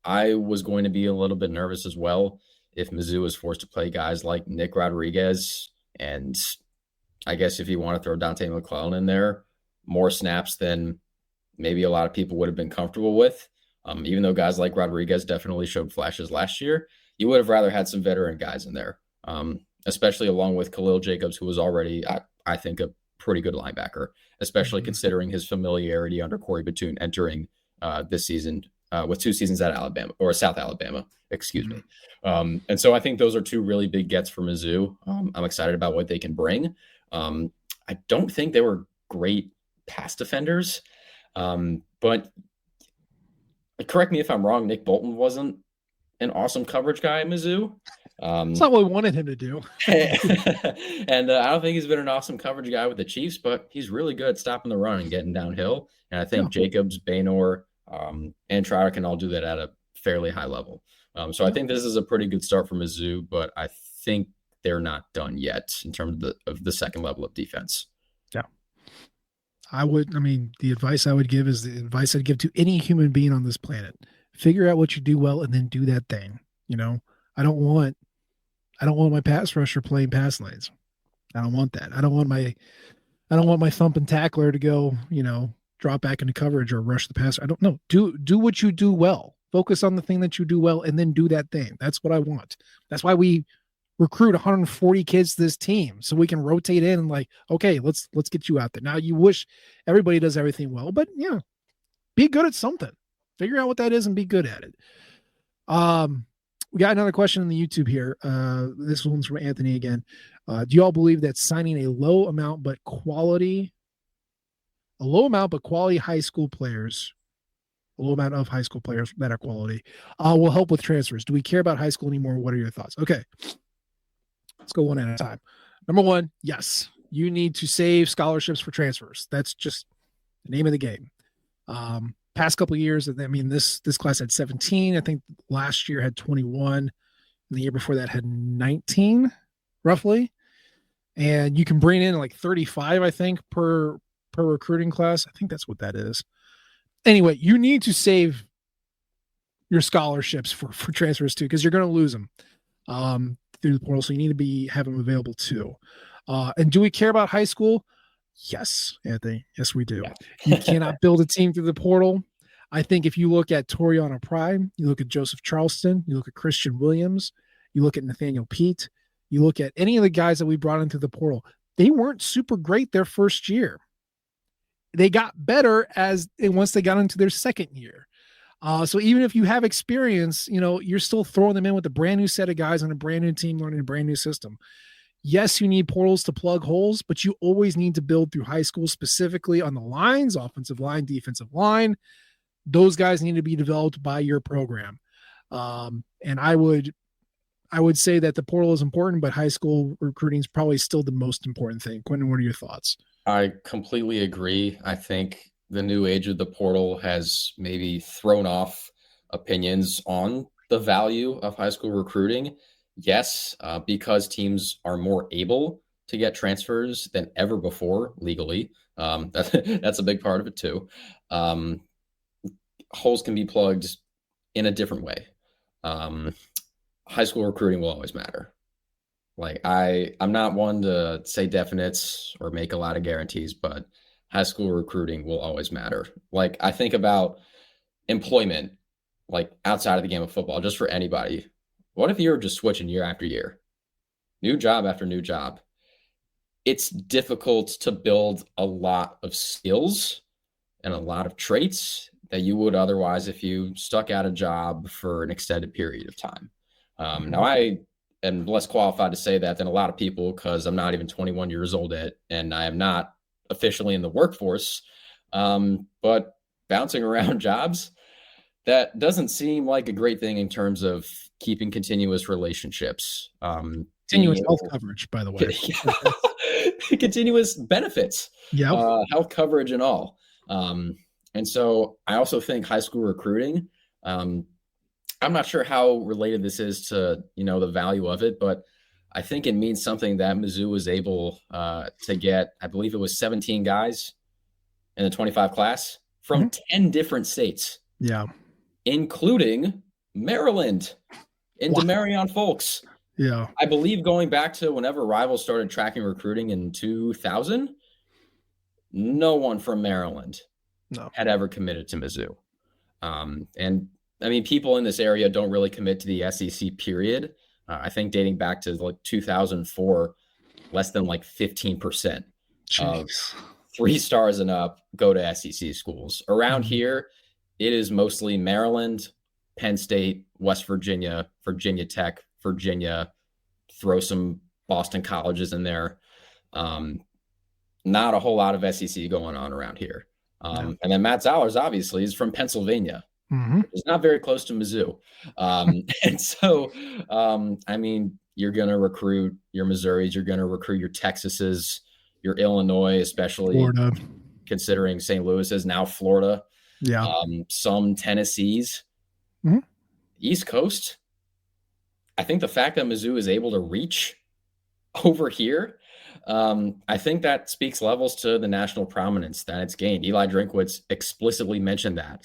I was going to be a little bit nervous as well if Mizzou was forced to play guys like Nick Rodriguez. And I guess if you want to throw Dante McClellan in there, more snaps than maybe a lot of people would have been comfortable with. Even though guys like Rodriguez definitely showed flashes last year, you would have rather had some veteran guys in there, especially along with Khalil Jacobs, who was already, I think, a pretty good linebacker, especially considering his familiarity under Corey Batoon entering this season with 2 seasons at Alabama or South Alabama, excuse me. And so I think those are 2 really big gets for Mizzou. I'm excited about what they can bring. I don't think they were great pass defenders, but correct me if I'm wrong, Nick Bolton wasn't an awesome coverage guy at Mizzou. It's not what we wanted him to do. And I don't think he's been an awesome coverage guy with the Chiefs, but he's really good at stopping the run and getting downhill. And I think Jacobs, Baynor, and Trotter can all do that at a fairly high level. So I think this is a pretty good start for Mizzou, but I think they're not done yet in terms of the second level of defense. Yeah. The advice I would give is the advice I'd give to any human being on this planet. Figure out what you do well and then do that thing. I don't want my pass rusher playing pass lanes. I don't want that. I don't want my thumping tackler to go, drop back into coverage or rush the passer. I don't know. Do what you do well. Focus on the thing that you do well and then do that thing. That's what I want. That's why we recruit 140 kids to this team so we can rotate in and okay, let's get you out there. Now you wish everybody does everything well, but be good at something. Figure out what that is and be good at it. We got another question on the YouTube here. This one's from Anthony again. Do you all believe that signing a low amount but quality high school players, a low amount of high school players that are quality, will help with transfers? Do we care about high school anymore? What are your thoughts? Okay, let's go one at a time. Number one, yes, you need to save scholarships for transfers. That's just the name of the game. Past couple of years, this class had 17. I think last year had 21. And the year before that had 19, roughly. And you can bring in 35, I think, per recruiting class. I think that's what that is. Anyway, you need to save your scholarships for transfers too, because you're going to lose them through the portal. So you need to have them available too. And do we care about high school? Yes, Anthony. Yes, we do. Yeah. You cannot build a team through the portal. I think if you look at Toriana Prime, you look at Joseph Charleston, you look at Christian Williams, you look at Nathaniel Pete, you look at any of the guys that we brought into the portal, they weren't super great their first year. They got better once they got into their second year. So even if you have experience, you're still throwing them in with a brand new set of guys on a brand new team learning a brand new system. Yes, you need portals to plug holes, but you always need to build through high school, specifically on the lines, offensive line, defensive line. Those guys need to be developed by your program. And I would say that the portal is important, but high school recruiting is probably still the most important thing. Quentin, what are your thoughts? I completely agree. I think the new age of the portal has maybe thrown off opinions on the value of high school recruiting. Yes, because teams are more able to get transfers than ever before legally. That's a big part of it too. Holes can be plugged in a different way. High school recruiting will always matter. I'm not one to say definites or make a lot of guarantees, but high school recruiting will always matter. I think about employment, outside of the game of football, just for anybody. What if you're just switching year after year, new job after new job? It's difficult to build a lot of skills and a lot of traits that you would otherwise if you stuck out a job for an extended period of time. Now, I am less qualified to say that than a lot of people because I'm not even 21 years old yet, and I am not officially in the workforce. But bouncing around jobs, That doesn't seem like a great thing in terms of keeping continuous relationships. Continuous health coverage, by the way. Continuous benefits, Yeah. health coverage and all. And so I also think high school recruiting, I'm not sure how related this is to, the value of it, but I think it means something that Mizzou was able to get. I believe it was 17 guys in the 25 class from 10 different states. Yeah. Including Maryland and Demarion Folks. Yeah. I believe going back to whenever Rivals started tracking recruiting in 2000, no one from Maryland had ever committed to Mizzou. And I mean, people in this area don't really commit to the SEC period. I think dating back to like 2004, less than like 15% of 3 stars and up go to SEC schools. Around here, it is mostly Maryland, Penn State, West Virginia, Virginia Tech, Virginia, throw some Boston colleges in there. Not a whole lot of SEC going on around here. And then Matt Zellers, obviously, is from Pennsylvania. It's not very close to Mizzou. And so, I mean, you're going to recruit your Missouris, you're going to recruit your Texases, your Illinois, especially Florida, considering St. Louis is now Florida. Yeah. Some Tennessees, East Coast. I think the fact that Mizzou is able to reach over here, I think that speaks levels to the national prominence that it's gained. Eli Drinkwitz explicitly mentioned that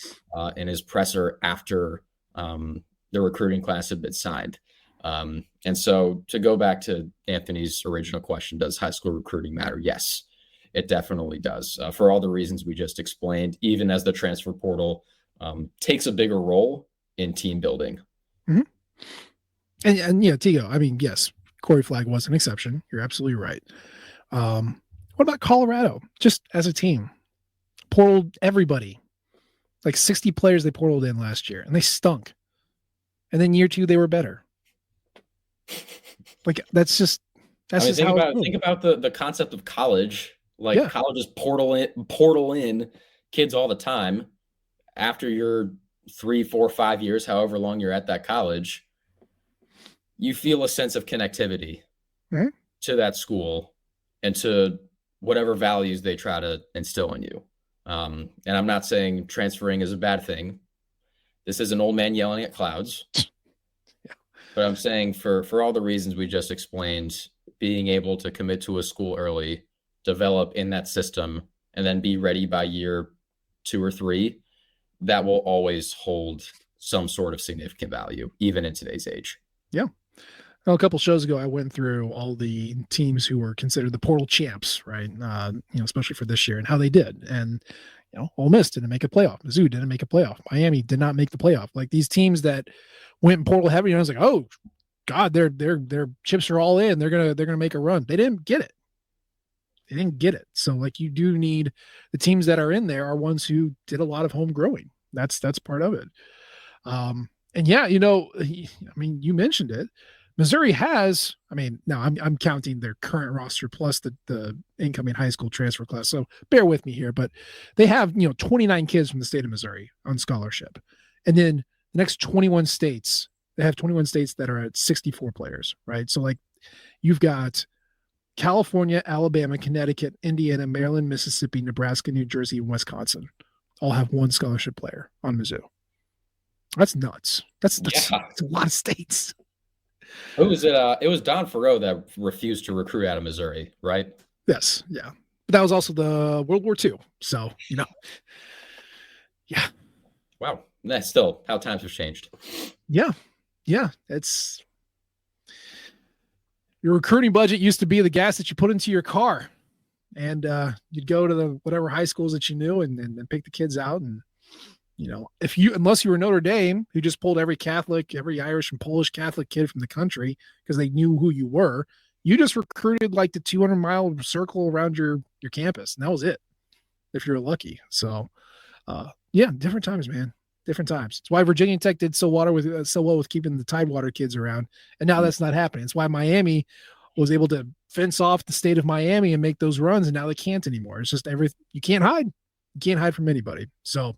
in his presser after the recruiting class had been signed. And so to go back to Anthony's original question, does high school recruiting matter? Yes. It definitely does, for all the reasons we just explained, even as the transfer portal takes a bigger role in team building. And Tigo, I mean, yes, Corey Flagg was an exception. You're absolutely right. What about Colorado? Just as a team, portaled everybody, like 60 players they portaled in last year, and they stunk. And then year 2, they were better. Like that's just think about the concept of college. Like colleges portal in kids all the time. After your 3, 4, 5 years, however long you're at that college, you feel a sense of connectivity to that school and to whatever values they try to instill in you. And I'm not saying transferring is a bad thing. This is an old man yelling at clouds. But I'm saying for all the reasons we just explained, being able to commit to a school early, develop in that system, and then be ready by year 2 or 3, that will always hold some sort of significant value, even in today's age. Yeah. Well, a couple shows ago, I went through all the teams who were considered the portal champs, right? Especially for this year and how they did. And, Ole Miss didn't make a playoff. Mizzou didn't make a playoff. Miami did not make the playoff. Like these teams that went in portal heavy, I was like, oh God, their chips are all in. They're gonna make a run. They didn't get it. So like you do need the teams that are in there are ones who did a lot of home growing. That's part of it. And yeah, you mentioned it. Missouri has, now I'm counting their current roster plus the incoming high school transfer class. So bear with me here, but they have, 29 kids from the state of Missouri on scholarship. And then the next 21 states, they have 21 states that are at 64 players, right? So like you've got California, Alabama, Connecticut, Indiana, Maryland, Mississippi, Nebraska, New Jersey, and Wisconsin all have one scholarship player on Mizzou. That's nuts. That's a lot of states. Who was it? It was Don Farrow that refused to recruit out of Missouri, right? Yes. Yeah. But that was also the World War II. So, yeah. Wow. That's still how times have changed. Yeah. Yeah. It's your recruiting budget used to be the gas that you put into your car, and you'd go to the whatever high schools that you knew and pick the kids out. And, unless you were Notre Dame, who just pulled every Catholic, every Irish and Polish Catholic kid from the country because they knew who you were, you just recruited like the 200-mile circle around your campus. And that was it, if you're lucky. So, different times, man. Different times. It's why Virginia Tech did so well with keeping the Tidewater kids around. And now that's not happening. It's why Miami was able to fence off the state of Miami and make those runs. And now they can't anymore. It's just you can't hide. You can't hide from anybody. So,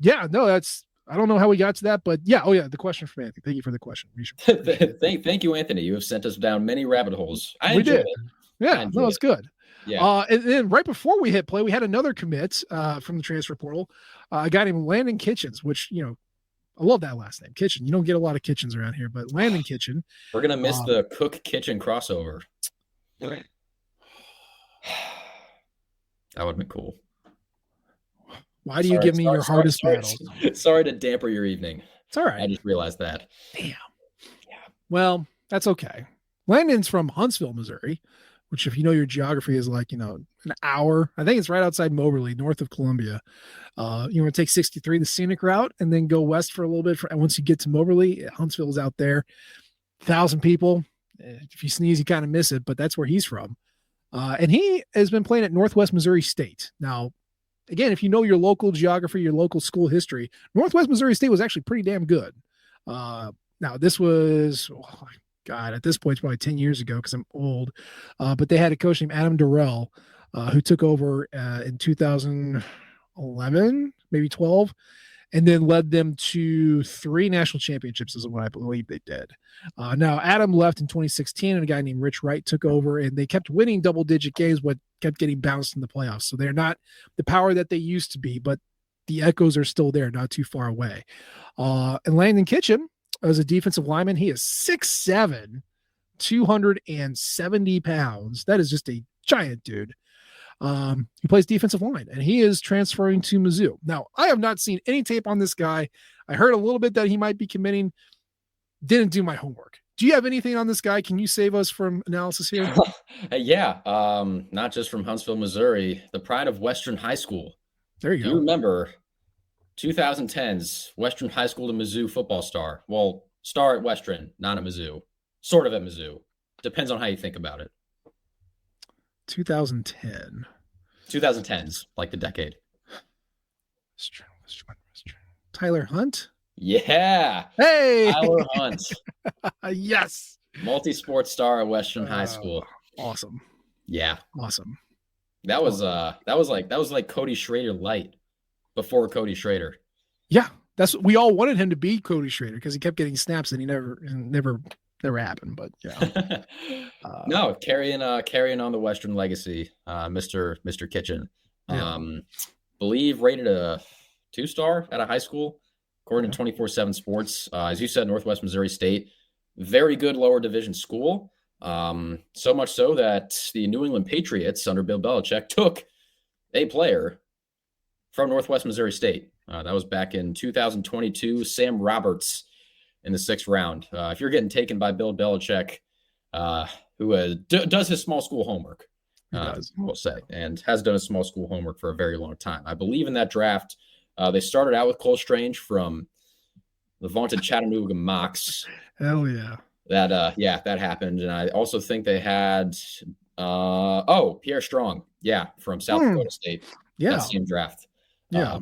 Yeah, no, I don't know how we got to that, but yeah. Oh yeah, the question from Anthony. Thank you for the question. Thank you, Anthony. You have sent us down many rabbit holes. I We enjoyed did. it. Yeah, no, it's good. Yeah. And then right before we hit play, we had another commit from the transfer portal, a guy named Landon Kitchens, which, you know, I love that last name, Kitchen. You don't get a lot of Kitchens around here, but Landon Kitchen. We're going to miss the Cook Kitchen crossover. That would have been cool. Why do you give me your hardest battles? Sorry to damper your evening. It's all right. I just realized that. Damn. Yeah. Well, that's okay. Landon's from Huntsville, Missouri, which, if you know your geography, is like, you know, an hour. I think it's right outside Moberly, north of Columbia. You want to take 63, the scenic route, and then go west for a little bit. And once you get to Moberly, Huntsville is out there. 1,000 people. If you sneeze, you kind of miss it, but that's where he's from. And he has been playing at Northwest Missouri State. Now, again, if you know your local geography, your local school history, Northwest Missouri State was actually pretty damn good. Now, this was, oh God, at this point, it's probably 10 years ago because I'm old. But they had a coach named Adam Durrell who took over in 2011, maybe 12, and then led them to 3 national championships is what I believe they did. Now, Adam left in 2016, and a guy named Rich Wright took over, and they kept winning double-digit games, but kept getting bounced in the playoffs. So they're not the power that they used to be, but the echoes are still there, not too far away. And Landon Kitchen, as a defensive lineman, he is 6'7", 270 pounds. That is just a giant dude. He plays defensive line, and he is transferring to Mizzou. Now, I have not seen any tape on this guy. I heard a little bit that he might be committing. Didn't do my homework. Do you have anything on this guy? Can you save us from analysis here? Yeah. Not just from Huntsville, Missouri, the pride of Western High School. There you go. Do you remember 2010's Western High School to Mizzou football star? Well, star at Western, not at Mizzou. Sort of at Mizzou. Depends on how you think about it. 2010. 2010's, like the decade. Tyler Hunt? Yeah. Hey! Tyler Hunt. Yes. Multi-sport star at Western High School. Awesome. Yeah. Awesome. That was like Cody Schrader light before Cody Schrader. Yeah. We all wanted him to be Cody Schrader because he kept getting snaps and he never happened, but yeah. No, carrying on the Western legacy, Mr. Kitchen. Yeah. Believe rated a 2-star at a high school, according to 24/7 Sports. As you said, Northwest Missouri State, very good lower division school. So much so that the New England Patriots under Bill Belichick took a player from Northwest Missouri State. That was back in 2022, Sam Roberts in the 6th round. If you're getting taken by Bill Belichick, who does his small school homework, we'll say, and has done his small school homework for a very long time. I believe in that draft, they started out with Cole Strange from the vaunted Chattanooga Mocs. Hell yeah. That happened. And I also think they had, Pierre Strong. Yeah. From South Dakota State. Yeah. That same draft. Yeah.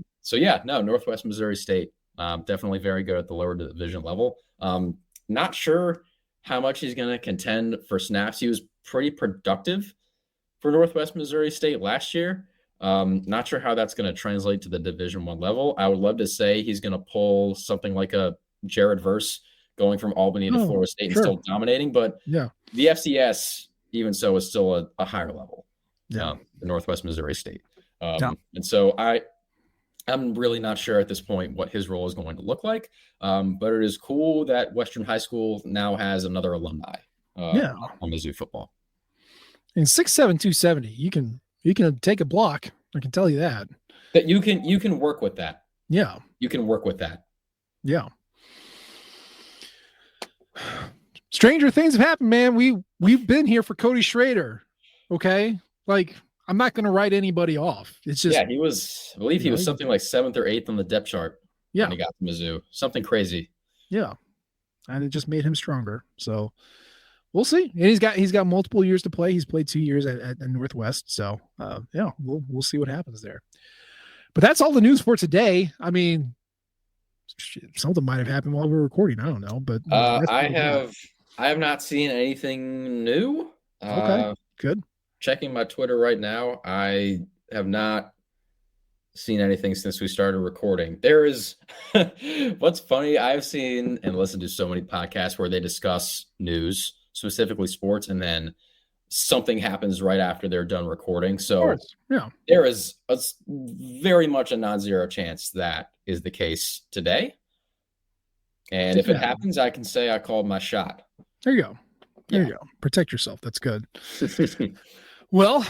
Northwest Missouri State, definitely very good at the lower division level. Not sure how much he's going to contend for snaps. He was pretty productive for Northwest Missouri State last year. Not sure how that's going to translate to the Division I level. I would love to say he's going to pull something like a Jared Verse going from Albany to Florida State and still dominating, but yeah, the FCS, even so, is still a higher level. Yeah, the Northwest Missouri State. And so I'm really not sure at this point what his role is going to look like. But it is cool that Western High School now has another alumni on Mizzou football. And 6'7", 270, you can take a block. I can tell you that. That you can work with that. Yeah. You can work with that. Yeah. Stranger things have happened, man. We've been here for Cody Schrader. Okay. Like, I'm not going to write anybody off. It's just, I believe he was something like 7th or 8th on the depth chart. Yeah. When he got to Mizzou. Something crazy. Yeah. And it just made him stronger. So we'll see. And he's got multiple years to play. He's played 2 years at Northwest. So we'll see what happens there. But that's all the news for today. I mean, something might have happened while we were recording. I don't know, but I have not seen anything new. Okay, good. Checking my Twitter right now, I have not seen anything since we started recording. There is what's funny, I've seen and listened to so many podcasts where they discuss news, specifically sports, and then something happens right after they're done recording. So yeah, there is very much a non-zero chance that is the case today. And if it happens, I can say I called my shot. There you go. There you go. Protect yourself. That's good. Well,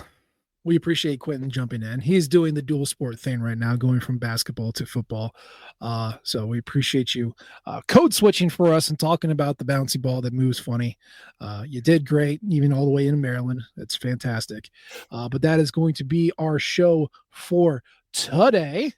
we appreciate Quentin jumping in. He's doing the dual sport thing right now, going from basketball to football. So we appreciate you code switching for us and talking about the bouncy ball that moves funny. You did great, even all the way in Maryland. It's fantastic. But that is going to be our show for today.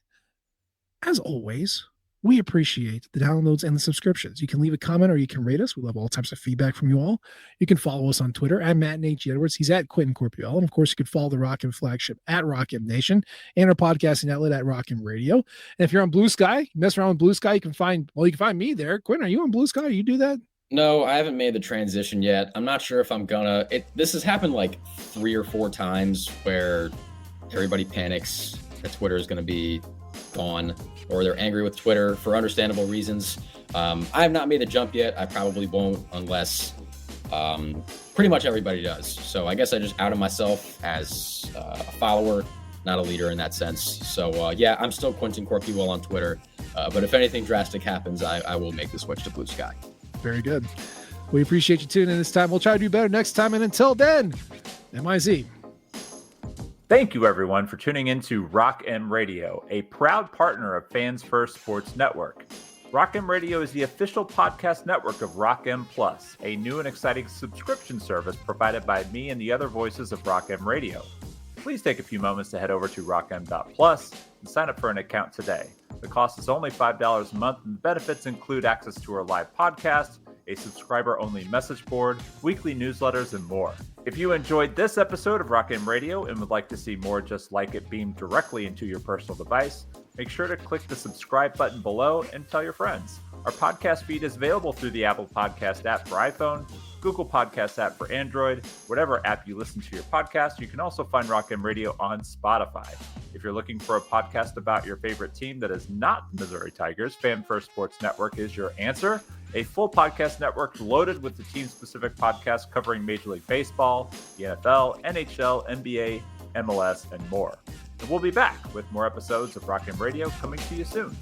As always, we appreciate the downloads and the subscriptions. You can leave a comment or you can rate us. We love all types of feedback from you all. You can follow us on Twitter at Matt and H. Edwards. He's at Quentin Corpuel. And of course, you can follow the Rock M flagship at Rock M Nation and our podcasting outlet at Rock M Radio. And if you're on Blue Sky, you mess around with Blue Sky, you can find me there. Quentin, are you on Blue Sky? You do that? No, I haven't made the transition yet. I'm not sure if I'm gonna. This has happened like 3 or 4 times where everybody panics that Twitter is going to be gone, or they're angry with Twitter for understandable reasons. I have not made the jump yet. I probably won't unless pretty much everybody does. So I guess I just outed myself as a follower, not a leader in that sense. So yeah, I'm still Quentin Corpuel on Twitter. But if anything drastic happens, I will make the switch to Blue Sky. Very good. We appreciate you tuning in this time. We'll try to do better next time. And until then, MIZ. Thank you, everyone, for tuning in to Rock M Radio, a proud partner of Fans First Sports Network. Rock M Radio is the official podcast network of Rock M Plus, a new and exciting subscription service provided by me and the other voices of Rock M Radio. Please take a few moments to head over to rockm.plus and sign up for an account today. The cost is only $5 a month, and the benefits include access to our live podcast, a subscriber-only message board, weekly newsletters, and more. If you enjoyed this episode of Rock M Radio and would like to see more just like it beamed directly into your personal device, make sure to click the subscribe button below and tell your friends. Our podcast feed is available through the Apple Podcast app for iPhone, Google Podcast app for Android, whatever app you listen to your podcast. You can also find Rock M Radio on Spotify. If you're looking for a podcast about your favorite team that is not the Missouri Tigers, Fan First Sports Network is your answer. A full podcast network loaded with the team-specific podcasts covering Major League Baseball, the NFL, NHL, NBA, MLS, and more. And we'll be back with more episodes of Rock M Radio coming to you soon.